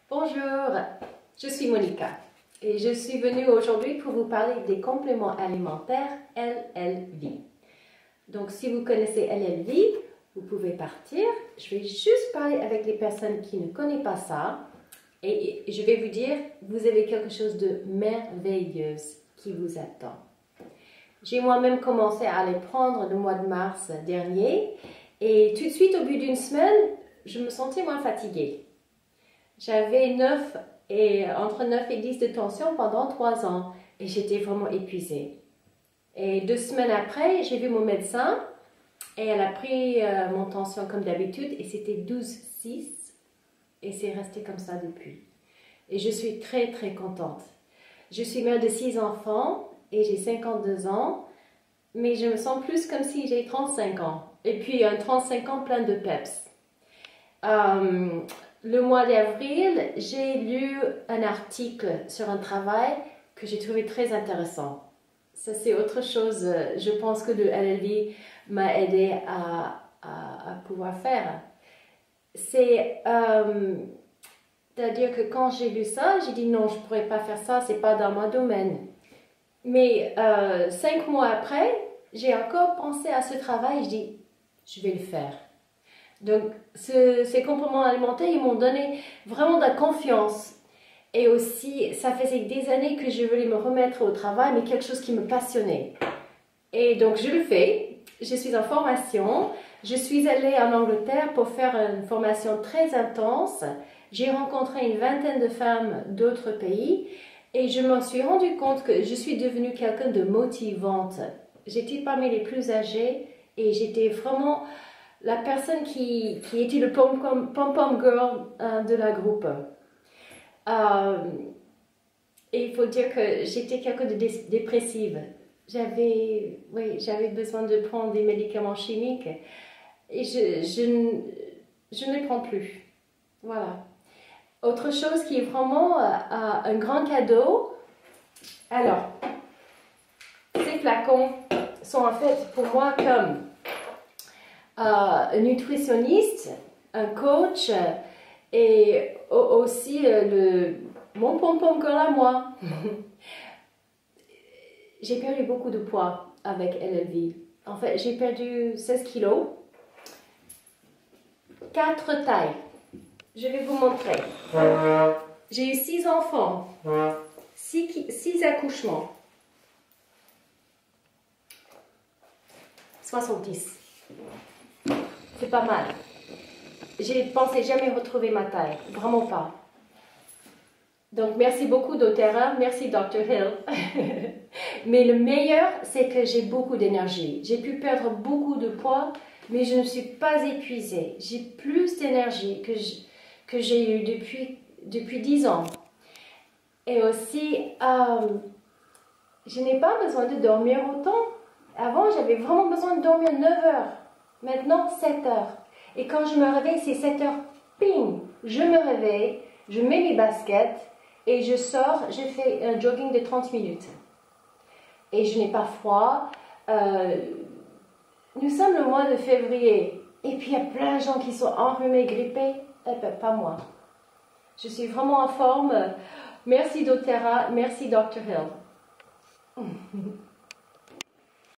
Bonjour, je suis Monica et je suis venue aujourd'hui pour vous parler des compléments alimentaires LLV. Donc si vous connaissez LLV, vous pouvez partir. Je vais juste parler avec les personnes qui ne connaissent pas ça et je vais vous dire, vous avez quelque chose de merveilleux qui vous attend. J'ai moi-même commencé à les prendre le mois de mars dernier et tout de suite au bout d'une semaine, je me sentais moins fatiguée. J'avais entre 9 et 10 de tension pendant 3 ans et j'étais vraiment épuisée. Et 2 semaines après, j'ai vu mon médecin et elle a pris mon tension comme d'habitude et c'était 12,6 et c'est resté comme ça depuis. Et je suis très très contente. Je suis mère de 6 enfants et j'ai 52 ans, mais je me sens plus comme si j'ai 35 ans. Et puis un 35 ans plein de peps. Le mois d'avril, j'ai lu un article sur un travail que j'ai trouvé très intéressant. Ça, c'est autre chose, je pense que le LLV m'a aidé à pouvoir faire. C'est-à-dire que quand j'ai lu ça, j'ai dit non, je ne pourrais pas faire ça, c'est pas dans mon domaine. Mais 5 mois après, j'ai encore pensé à ce travail, je dis, je vais le faire. Donc, ces compléments alimentaires, ils m'ont donné vraiment de la confiance. Et aussi, ça faisait des années que je voulais me remettre au travail, mais quelque chose qui me passionnait. Et donc, je le fais. Je suis en formation. Je suis allée en Angleterre pour faire une formation très intense. J'ai rencontré une vingtaine de femmes d'autres pays. Et je me suis rendu compte que je suis devenue quelqu'un de motivante. J'étais parmi les plus âgées et j'étais vraiment la personne qui était le pom-pom girl de la groupe. Et il faut dire que j'étais quelqu'un de dépressive. J'avais besoin de prendre des médicaments chimiques et je ne les prends plus. Voilà. Autre chose qui est vraiment un grand cadeau. Alors, ces flacons sont en fait pour moi comme un nutritionniste, un coach et aussi mon pom-pom girl à moi. J'ai perdu beaucoup de poids avec LLV. En fait, j'ai perdu 16 kilos, 4 tailles. Je vais vous montrer. J'ai eu 6 enfants, 6 accouchements, 70. C'est pas mal. J'ai pensé jamais retrouver ma taille. Vraiment pas. Donc, merci beaucoup doTERRA. Merci Dr. Hill. Mais le meilleur, c'est que j'ai beaucoup d'énergie. J'ai pu perdre beaucoup de poids, mais je ne suis pas épuisée. J'ai plus d'énergie que j'ai eu depuis 10 ans. Et aussi, je n'ai pas besoin de dormir autant. Avant, j'avais vraiment besoin de dormir 9 heures. Maintenant, 7 heures. Et quand je me réveille, c'est 7 heures. Ping! Je me réveille, je mets mes baskets et je sors, je fais un jogging de 30 minutes. Et je n'ai pas froid. Nous sommes le mois de février. Et puis, il y a plein de gens qui sont enrhumés, grippés. Eh bien, pas moi. Je suis vraiment en forme. Merci doTERRA, merci Dr. Hill.